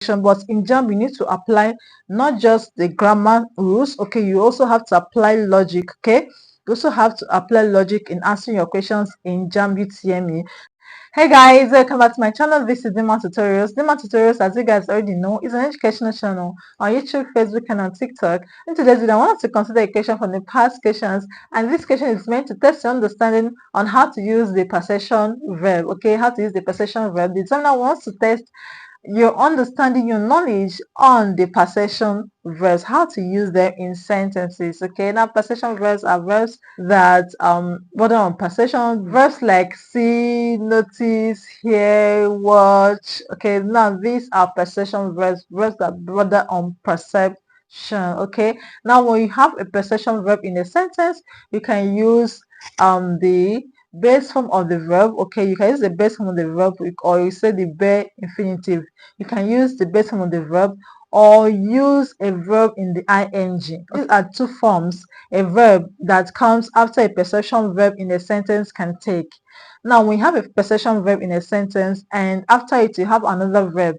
but in JAMB you need to apply not just the grammar rules, okay, you also have to apply logic, okay, you also have to apply logic in answering your questions in JAMB UTME. Hey guys, welcome back to my channel. This is Dima Tutorials. Dima Tutorials, as you guys already know, is an educational channel on YouTube, Facebook, and on TikTok. In today's video, I want us to consider a question from the past questions, and this question is meant to test your understanding on how to use the possession verb. Okay, how to use the possession verb. The examiner wants to test your understanding, your knowledge on the possession verbs, how to use them in sentences. Okay, now possession verbs are verbs that border on possession. Verbs like see, notice, hear, watch. Okay, now these are possession verbs, verbs that border on perception. Okay, now when you have a possession verb in a sentence, you can use the base form of the verb. Okay, you can use the base form of the verb, or you say the bare infinitive. You can use the base form of the verb or use a verb in the ing. These are two forms a verb that comes after a possession verb in a sentence can take. Now we have a possession verb in a sentence, and after it you have another verb.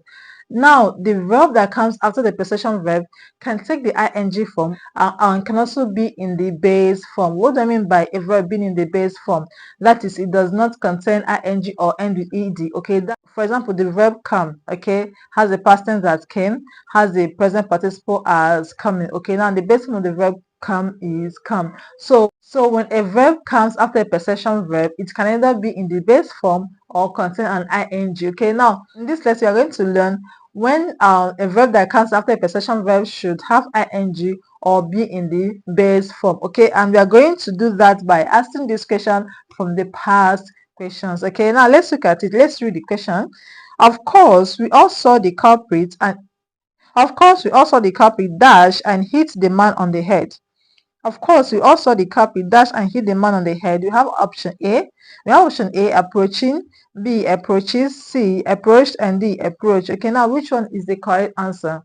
Now, the verb that comes after the possession verb can take the ing form and can also be in the base form. What do I mean by a verb being in the base form? That is, it does not contain ing or end with ed. Okay, for example, the verb come, okay, has a past tense that came, has the present participle as coming. Okay, now the base form of the verb come is come. So when a verb comes after a possession verb, it can either be in the base form or contain an ing. Okay, now in this lesson we are going to learn when a verb that comes after a possession verb should have ing or be in the base form. Okay, and we are going to do that by asking this question from the past questions. Okay, now let's look at it. Let's read the question. Of course we all saw the culprit dash and hit the man on the head. Of course, we all saw the culprit dash and hit the man on the head. We have option A. We have option A, approaching, B, approaches, C, approached, and D, approach. Okay, now which one is the correct answer?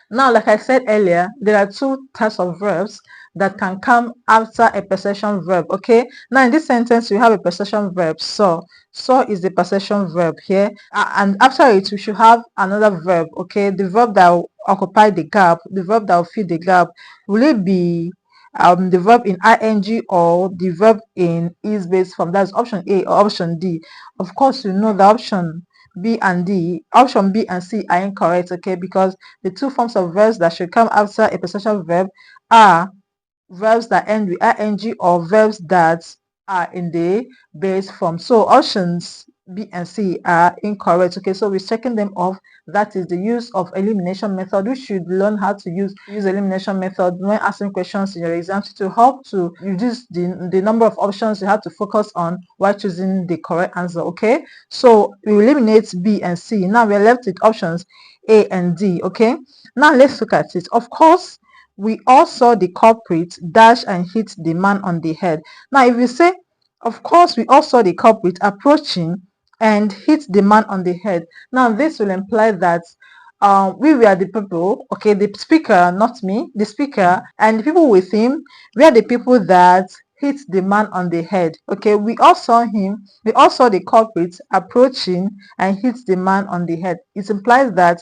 Now, like I said earlier, there are two types of verbs that can come after a possession verb. Okay, now in this sentence, we have a possession verb, saw. Saw is the possession verb here, and after it, we should have another verb. Okay, the verb that will occupy the gap, the verb that will fill the gap. Will it be the verb in ing or the verb in is based form? That's option A or option D. Of course, you know the option B and C are incorrect, okay, because the two forms of verbs that should come after a possession verb are verbs that end with ing or verbs that are in the base form. So options B and C are incorrect. Okay, so we're checking them off. That is the use of elimination method. We should learn how to use elimination method when asking questions in your exams to help to reduce the number of options you have to focus on while choosing the correct answer. Okay, so we eliminate B and C. Now we're left with options A and D. Okay, now let's look at it. Of course, we all saw the culprit dash and hit the man on the head. Now, if you say, of course, we all saw the culprit approaching and hit the man on the head. Now, this will imply that we were the people, okay, the speaker, not me, the speaker, and the people with him were the people that hit the man on the head. Okay, we all saw the culprit approaching and hit the man on the head. It implies that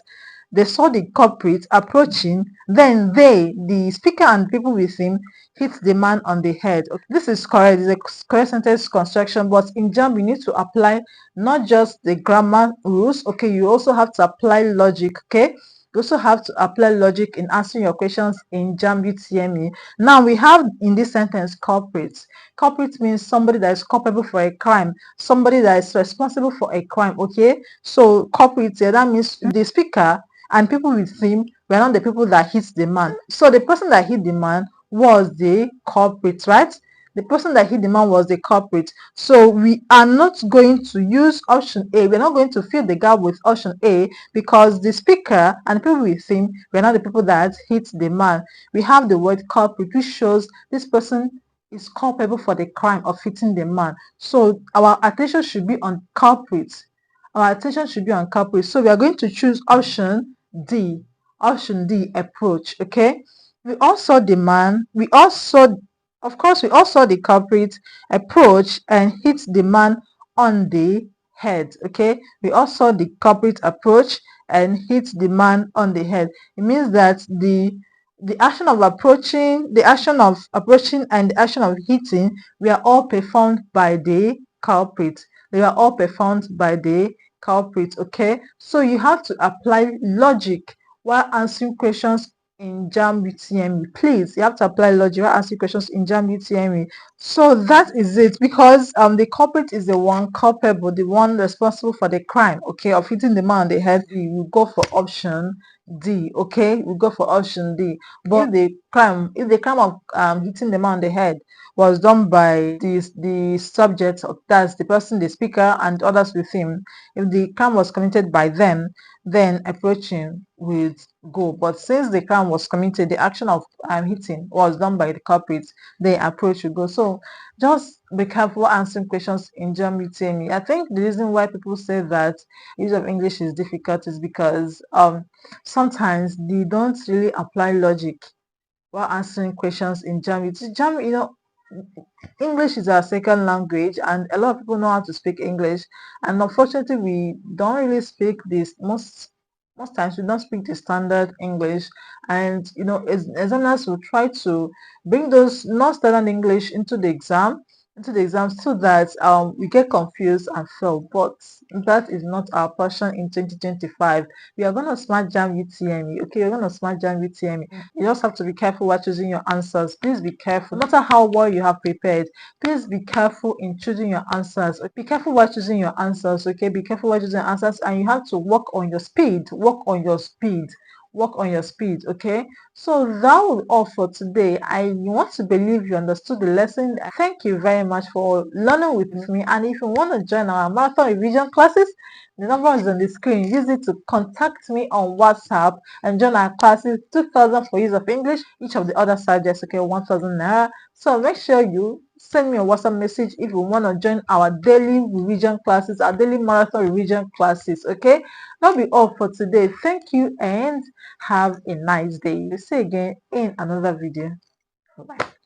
they saw the culprit approaching, then the speaker and people with him, hit the man on the head. Okay, this is correct. It's a correct sentence construction, but in JAMB you need to apply not just the grammar rules. Okay, you also have to apply logic. Okay, you also have to apply logic in answering your questions in JAMB UTME. Now we have in this sentence culprit. Culprit means somebody that is culpable for a crime, somebody that is responsible for a crime. Okay, so culprit here, that means the speaker and people with him were not the people that hit the man. So the person that hit the man was the culprit, right? The person that hit the man was the culprit. So we are not going to use option A. We're not going to fill the gap with option A because the speaker and people with him were not the people that hit the man. We have the word culprit, which shows this person is culpable for the crime of hitting the man. So our attention should be on culprit. Our attention should be on culprit. So we are going to choose option D, approach. Okay, we all saw the man, of course we all saw the culprit approach and hit the man on the head. Okay, we all saw the culprit approach and hit the man on the head. It means that the action of approaching, and the action of hitting were all performed by the culprit. They were all performed by the culprit. Okay, so you have to apply logic while answering questions in JAMB UTME. Please, you have to apply logic while answering questions in JAMB UTME. So that is it, because the culprit is the one culpable, the one responsible for the crime, okay, of hitting the man on the head. We will go for option D. Okay, we go for option D. But if the crime of hitting the man on the head was done by the subject, that's the person, the speaker, and others with him, if the crime was committed by them, then approaching will go. But since the crime was committed, the action of hitting was done by the culprit, the approach will go. So just be careful answering questions in JAMB UTME. I think the reason why people say that use of English is difficult is because sometimes they don't really apply logic while answering questions in JAMB. JAMB, English is our second language, and a lot of people know how to speak English, and unfortunately we don't really speak this. Most times we don't speak the standard English, and examiners will try to bring those non-standard English into the exam so that we get confused and fail. But that is not our passion in 2025. We are going to smart JAMB UTME. Okay, you're going to smart JAMB UTME. You just have to be careful while choosing your answers. Please be careful. No matter how well you have prepared, please be careful in choosing your answers. Be careful while choosing your answers. Okay, be careful while choosing your answers, and you have to work on your speed. Work on your speed. Okay, so that was all for today. I want to believe you understood the lesson. Thank you very much for learning with me. And if you want to join our marathon revision classes, the number is on the screen. Use it to contact me on WhatsApp and join our classes. 2,000 for use of English, each of the other subjects, okay, 1,000 naira. So make sure you send me a WhatsApp message if you want to join our daily revision classes, our daily marathon revision classes. Okay, that'll be all for today. Thank you and have a nice day. We'll see you again in another video. Bye.